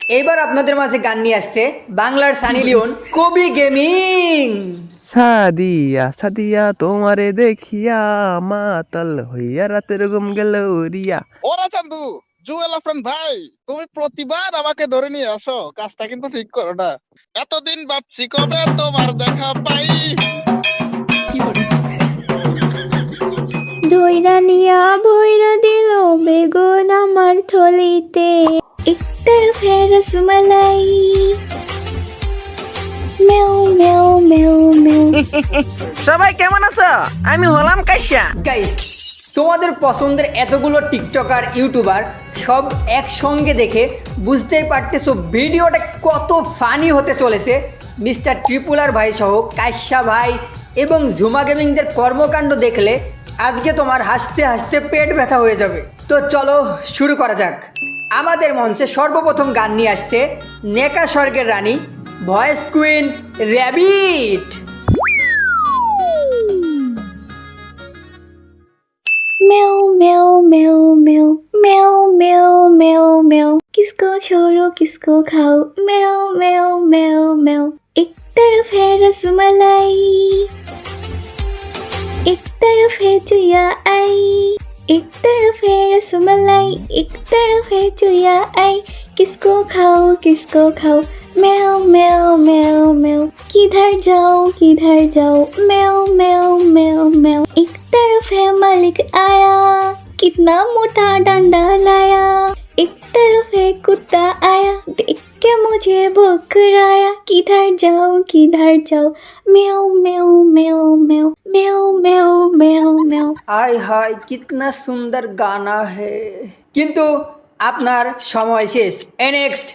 এবার আপনাদের মাঝে গান নিয়ে আসছে বাংলার সানি লিওন, কবি গেমিং। সাদিয়া সাদিয়া তোমারে দেখিয়া মাতাল হইয়া রাতের ঘুম গেল উড়িয়া। ওরা চান্দু, জুয়েল আফরান ভাই, তুমি প্রতিবার আমাকে ধরে নিয়ে আসো, কাজটা কিন্তু ঠিক করো না। এতদিন ভাবছি কবে তোমার দেখা পাই। ধইরা নিয়া ভইরা দিল বেগুন আমার থলিতে, একটার ফেরস মালাই মেও মেও মেও মেও। সবাই কেমন আছো? আমি হলাম কাইসা। গাইস, তোমাদের পছন্দের এতগুলো টিকটকার ইউটিউবার সব একসঙ্গে দেখে বুঝতেই পারতেছো ভিডিওটা কত ফানি হতে চলেছে। মিস্টার ট্রিপুলার ভাই সহ কাশ্যা ভাই এবং ঝুমা গেমিংদের কর্মকাণ্ড দেখলে আজকে তোমার হাসতে হাসতে পেট ব্যথা হয়ে যাবে। তো চলো শুরু করা যাক। আমাদের মঞ্চে সর্বপ্রথম গান নিয়ে আসছে নেকা স্বর্গের রানী, voice queen rabbit. Meow meow meow meow meow meow meow meow, किसको छोड़ो किसको खाओ, मेओ मेओ मेओ मेओ। एक तरफ है रसमलाई, एक तरफ है चुया आई, एक तरफ है रसमलाई, एक तरफ है चुया आई, किसको खाओ, मेओ मेओ मेओ मेओ। किधर जाओ, मेओ मेओ मेओ मेओ। एक तरफ है मालिक आया, कितना मोटा डंडा लाया, एक तरफ है कुत्ता आया, देख के मुझे बकराया। किधर जाओ, meow meow meow meow meow meow meow meow. आय हाय कितना सुंदर गाना है, কিন্তু আপনার সময় শেষ। নেক্সট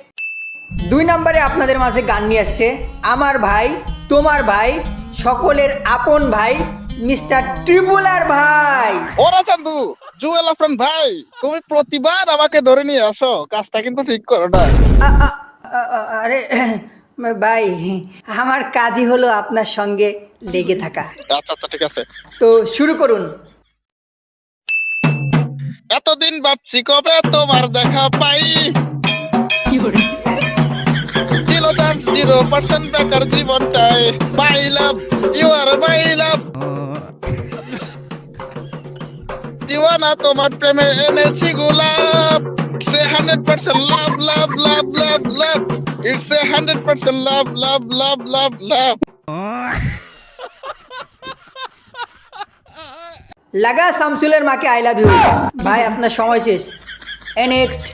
2 নম্বরে আপনাদের মাঝে গান নিয়ে আসছে আমার ভাই, তোমার ভাই, সকলের আপন ভাই মিস্টার ট্রিপুলার ভাই। ওরা চান্দু, জুয়েল আফরান ভাই, তুমি প্রতিবার আমাকে ধরে নিয়ে আসো, কাজটা কিন্তু ঠিক করো না। আরে ভাই, আমার কাজই হলো আপনার সঙ্গে লেগে থাকা। আচ্ছা আচ্ছা ঠিক আছে। তো শুরু করুন। এতদিন ভাবছি কবে তোমার দেখা পাই, ছিল চান্স 0% বেকার জীবনটায়। মাই লাভ, ইউ আর মাই লাভ, জীবনা তোমার প্রেমে এনেছি গোলাপ। সে 100% লাভ লাভ লাভ লাভ লাভ, ইটস এ 100% লাভ লাভ লাভ লাভ লাভ। লাগা শামসুলের মাকে আই লাভ ইউ। ভাই আপনার সময় শেষ। নেক্সট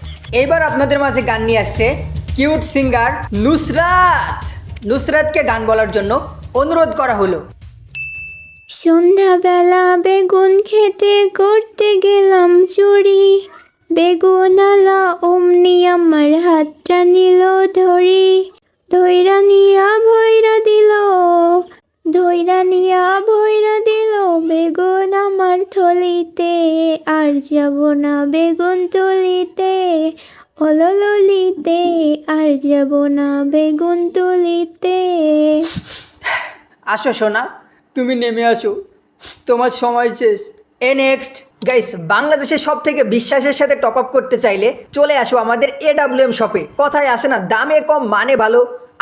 এবার আপনাদের মাঝে গান নিয়ে আসছে কিউট সিঙ্গার নুসরাত। নুসরাতকে গান বলার জন্য অনুরোধ করা হলো। সন্ধ্যাবেলা বেগুন খেতে করতে গেলাম চুরি, বেগুনালা অমনি আমার হাতটা নিল ধরি, ধইরা নিয়া ভইরা দিল বেগুন আমার থলিতে, আর যাব না বেগুন তুলিতে, অললিতে আর যাব না বেগুন তুলিতে। আসো সোনা, তুমি নেমে আসো, তোমার সময় শেষ। নেক্সট গাইস, বাংলাদেশের সব থেকে বিশ্বাসের সাথে টপ আপ করতে চাইলে চলে আসো আমাদের AWM শপে। কথায় আসে না, দামে কম মানে ভালো,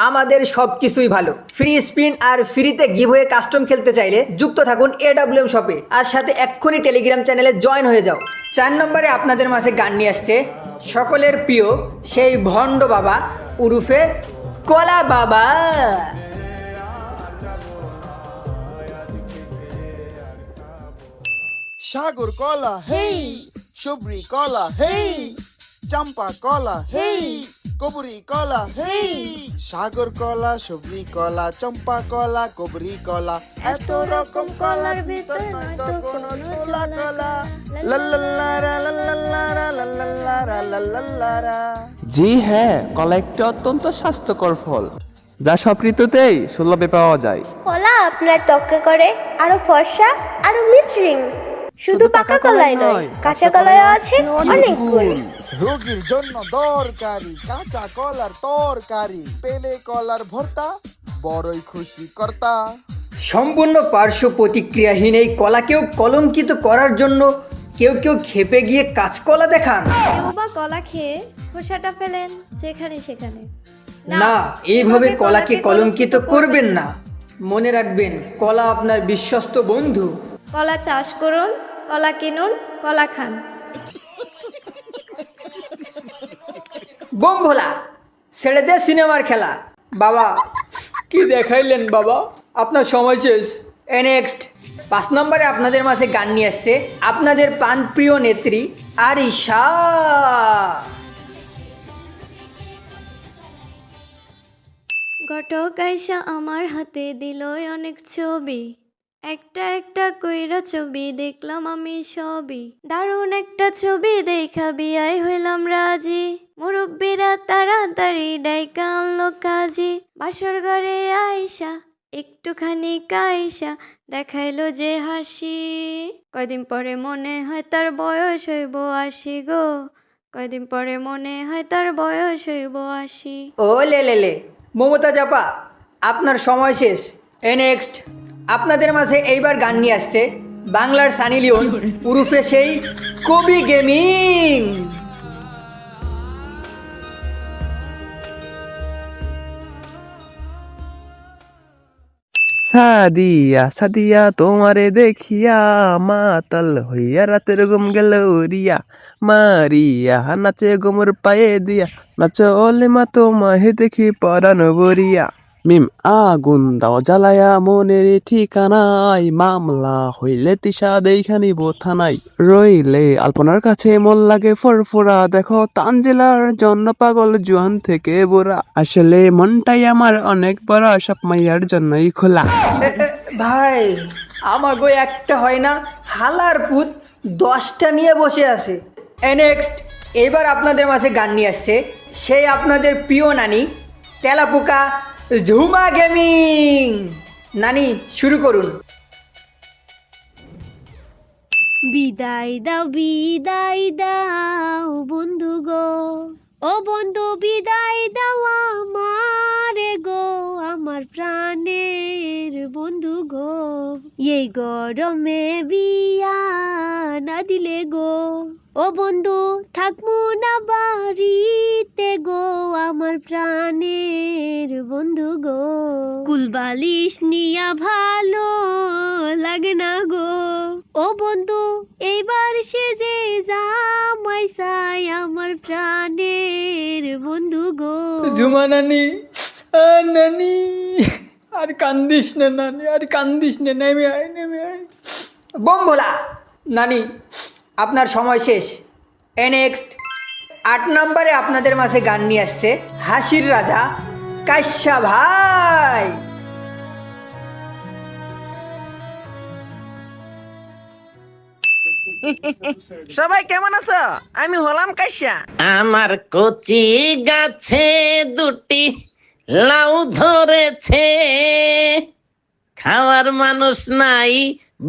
আমাদের সব কিছুই ভালো। ফ্রি স্পিন আর ফ্রিতে গিভওয়ে কাস্টম খেলতে চাইলে যুক্ত থাকুন AWM শপে, আর সাথে এক্ষুনি টেলিগ্রাম চ্যানেলে জয়েন হয়ে যাও। 4 নম্বরে আপনাদের মাঝে গান নিয়ে আসছে সকলের প্রিয় সেই ভণ্ড বাবা উরুফে কলা বাবা। সাগর কলা হেই, সবরি কলা হেই, চম্পা কলা হেই, কবরি কলা হেই। সাগর কলা, সবরি কলা, চম্পা কলা, কবরি কলা, এত রকম কলার ভিতর নয়তো কোনো ছোলা কলা। লাল্লাল্লারা লাল্লাল্লারা লাল্লাল্লারা লাল্লাল্লারা। জি হ্যাঁ, কলা একটি অত্যন্ত স্বাস্থ্যকর ফল যা সব ঋতুতেই সুলভে পাওয়া যায়। কলা আপনার ত্বকে করে আরো ফর্সা, আরো মসৃণ। শুধু পাকা কলাই নয়, কাঁচা কলাইও আছে অনেক গুণ। রোগীর জন্য দরকারি কাঁচা কলার তরকারি, পেলে কলার ভর্তা, বড়ই খুশি কর্তা। সম্পূর্ণ পার্শ্ব প্রতিক্রিয়াহীন এই কলাকেও কলঙ্কিত করার জন্য কেউ কেউ খেপে গিয়ে কাঁচকলা দেখান। কেউ বা কলা খেয়ে খোসাটা ফেলেন যেখানে সেখানে। না, এইভাবে কলাকে কলঙ্কিত করবেন না। মনে রাখবেন, কলা আপনার বিশ্বস্ত বন্ধু। কলা চাষ করুন, কলা কিনুন, কলা খান। বোম ভোলা, ছেড়ে দে সিনেমার খেলা। বাবা, কি দেখাইলেন বাবা, আপনার সময় শেষ। নেক্সট 5 নম্বরে আপনাদের মাঝে গান নিয়ে আসছে আপনাদের প্রাণপ্রিয় নেত্রী আরিশা। ঘটক আইসা আমার হাতে দিল অনেক ছবি, একটা একটা কইরা ছবি দেখলাম আমি সবই। দারুণ একটা ছবি দেখা বিয়াই হইলাম রাজি, মুরব্বীরা তাড়াতাড়ি ডাইকা আনলো কাজী। বাসর ঘরে আইসা একটুখানি কাইসা দেখাইলো যে হাসি, কয়দিন পরে মনে হয় তার বয়স হইব 80 গো, কয়দিন পরে মনে হয় তার বয়স হইব 80। ও লে মমতা জাপা, আপনার সময় শেষ। নেক্সট আপনাদের মাঝে এইবার গান নিয়ে আসছে বাংলার সানি লিওন উরুফে সেই কবি গেমিং। সাদিয়া সাদিয়া তোমারে দেখিয়া মাতাল হইয়া রাতের ঘুম গেল উড়িয়া, মারিয়া নাচে গোমর পায়ে দিয়া, নাচো ওলে মা তোমাহে দেখি পরানো বরিয়া। মিম আগুন দাও জ্বালায়া মনের ঠিকানাই, মামলা হইলে তিসা দেখানি থানাই, রইলে আলপনার কাছে মন লাগে ফরফরা, দেখো তানজিলার জন্য পাগল জুয়ান থেকে বুড়া, আসলে মনটাই আমার অনেক বড়, সব মাইয়ার জন্যই খোলা। ভাই, আমার গো একটা হয় না, হালার পুত 10টা নিয়ে বসে আছে। নেক্সট এবার আপনাদের মাঝে গান নিয়ে আসছে সেই আপনাদের প্রিয় নানি তেলাপোকা ঝুমা গেমিং। নানি, শুরু করুন। বিদায় দাও বন্ধু গো, ও বন্ধু বিদায় দাও আমারে গো, আমার প্রাণের বন্ধু গো, এই গরমে বিয়া না দিলে গো, ও বন্ধু থাকবো না বাড়িতে গো, আমার প্রাণের বন্ধু গো, কুলবালিশ নিয়া ভালো লাগে না গো, ও বন্ধু এইবার সে যে জামাইসাই আমার প্রাণের বন্ধু গো। ঝুমা নানি, নানি আর কান্দিস না নানি, আর কান্দিস না, নেমে আয় নেমে আয়। বোম ভোলা, নানি আপনার সময় শেষ। নেক্সট 8 নম্বরে আপনাদের মাঝে গান নিয়ে আসছে হাসির রাজা কাশ্যা ভাই। সবাই কেমন আছো? আমি হলাম কাইসা। আমার কচি গাছে দুটি লাউ ধরেছে, খাওয়ার মানুষ নাই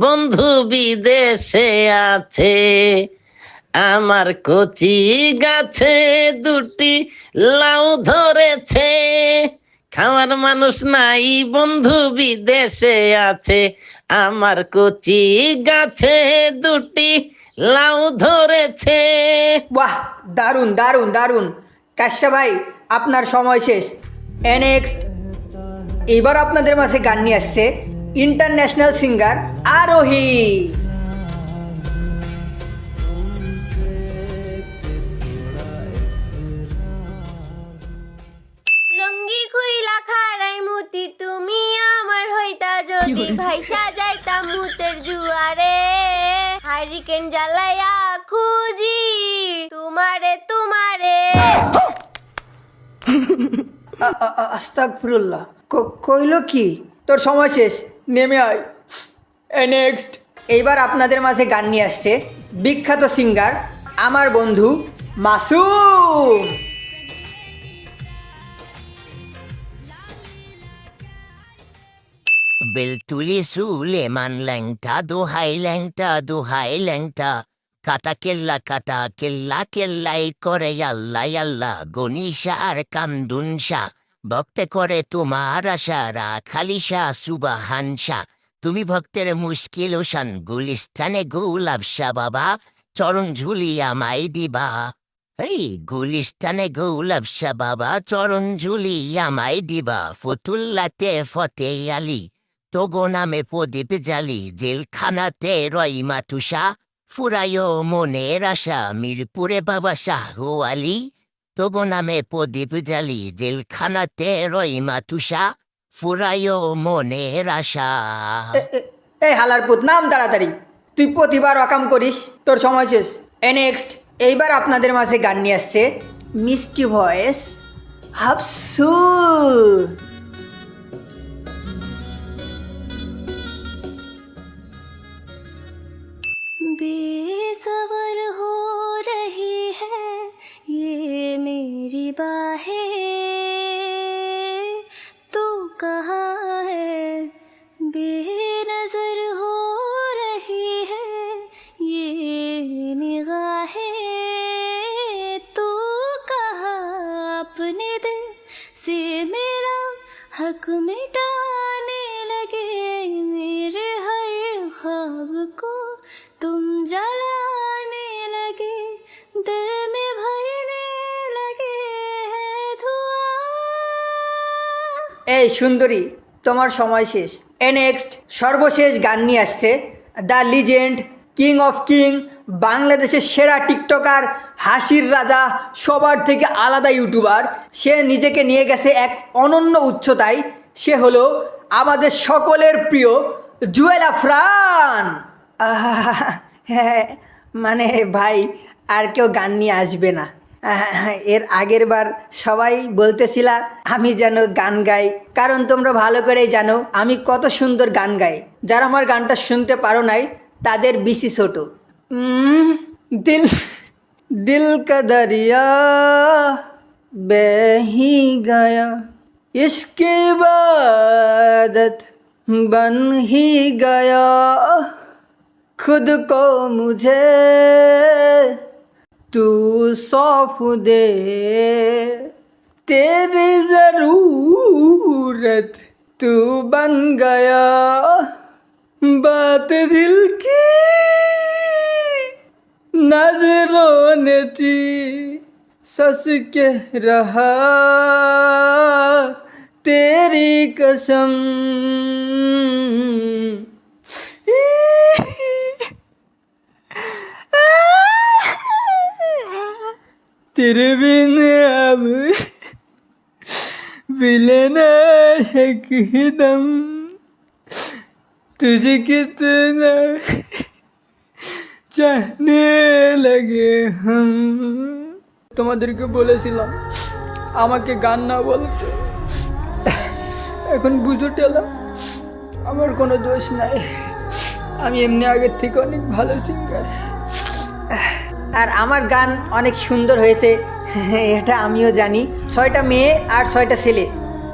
বন্ধু বিদেশে আছে। আমার কচি গাছে দুটি লাউ ধরেছে, খাওয়ার মানুষ নাই বন্ধু বিদেশে আছে। আমার কচি গাছে দুটি লাউ ধরেছে। বাহ, দারুণ দারুণ দারুণ। কাশ্যা ভাই, আপনার সময় শেষ। নেক্সট এবার আপনাদের মাঝে গান নিয়ে আসছে ইন্টারন্যাশনাল সিঙ্গার আরোহী। লঙ্গি খুইলা খাড়াই মুতি তুমি আমার হইতা যদি ভাইসা যাইতাম মুতের জুয়ারে, হারিকেন জ্বালাইয়া খুঁজি তোমারে তোমারে। আস্তাগফিরুল্লাহ, কইল কি? তোর সময় শেষ, নেমে আয়। নেক্সট এইবার আপনাদের মাঝে গান নিয়ে আসছে বিখ্যাত সিঙ্গার আমার বন্ধু মাসুম। বেলতুলি সুলেমান ল্যাংটা দোহাই ল্যাংটা দোহাই ল্যাংটা, কাটা কেল্লা কেল্লাই করে আল্লাহ আল্লাহ, গনিশা আর কান্দুনশা ভক্তে করে তোমার আশারা, খালিশা সুবাহানশা তুমি ভক্তের মুশকিল ওশান, গুলিস্তানে গোলাপশা বাবা চরণ ঝুলিয়া মাই দিবা। এই গুলিস্তানে গৌলভসা বাবা চরণ ঝুলিয়া মাই দিবা। ফতুল্লাতে ফতে আলি তোগো নামে প্রদীপ জালি। জেলখানাতে রইমা তুষা ফুরায় মনের আশা। মিরপুরে বাবা শাহ আলী তোগো নামে প্রদীপ জালি। জেলখানাতে রইমা তুষা ফুরায় মনের আশা। এই হালার পুত নাম তাড়াতাড়ি, তুই প্রতিবার অকাম করিস, তোর সময় শেষ। নেক্সট, এইবার আপনাদের মাঝে গান নিয়ে আসছে মিষ্টি ভয়েস হাফসু। बेसबर हो रही है ये मेरी बाहें, तू कहाँ है? बेनजर हो रही है ये निगाहें, तू कहाँ? अपने दिल से मेरा हक मिटाने लगे। मेरे हर ख्वाब को तुम जलाने लगे। दिल में भरने लगे हैं धुआं। এই সুন্দরী, তোমার সময় শেষ। নেক্সট, সর্বশেষ গান নিয়ে আসছে the legend, king of king, বাংলাদেশের সেরা টিকটকার, হাসির রাজা, সবার থেকে আলাদা ইউটিউবার। সে নিজেকে নিয়ে গেছে এক অনন্য উচ্চতায়। সে হলো আমাদের সকলের প্রিয় জুয়েল আফরান। হ্যাঁ, মানে ভাই আর কেউ গান নিয়ে আসবে না। এর আগের বার সবাই বলতেছিলা আমি যেন গান গাই, কারণ তোমরা ভালো করেই জানো আমি কত সুন্দর গান গাই। যারা আমার গানটা শুনতে পারো নাই তাদের বেশি ছোট। দিল দিল কা দরিয়া বেহি গয়া, ইশকে ইবাদত बन ही गया। खुद को मुझे तू सौंप दे, तेरी ज़रूरत तू बन गया। बात दिल की नजरों ने थी सच कह रहा, तेरी कसम। तेरे बिन अब भी लेना है दम, तुझे कितना चाहने लगे हम। তোমাদেরকে বলেছিলাম আমাকে গান না বলতে, এখন বুঝো টেলা আমার কোনো দোষ নাই। আমি এমনি আগের থেকে অনেক ভালো সিঙ্গার, আর আমার গান অনেক সুন্দর হয়েছে এটা আমিও জানি। 6টা মেয়ে আর 6টা ছেলে,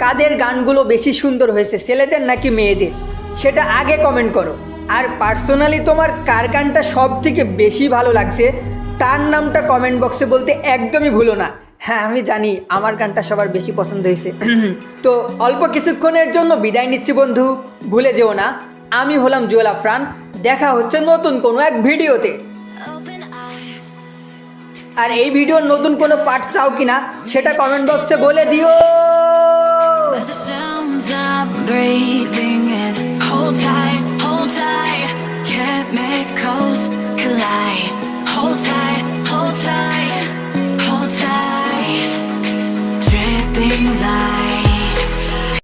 কাদের গানগুলো বেশি সুন্দর হয়েছে, ছেলেদের নাকি মেয়েদের, সেটা আগে কমেন্ট করো। আর পার্সোনালি তোমার কার গানটা সব থেকে বেশি ভালো লাগছে তার নামটা কমেন্ট বক্সে বলতে একদমই ভুলো না। হ্যাঁ, আমি জানি আমার গানটা সবার বেশি পছন্দ হয়েছে। তো অল্প কিছুক্ষণের জন্য বিদায় নিচ্ছি বন্ধু, ভুলে যেও না আমি হলাম জুয়েল আফরান। দেখা হচ্ছে নতুন কোনো এক ভিডিওতে। আর এই ভিডিওর নতুন কোনো পার্ট চাও কিনা সেটা কমেন্ট বক্সে বলে দিও। The sounds I'm breathing in, hold tight.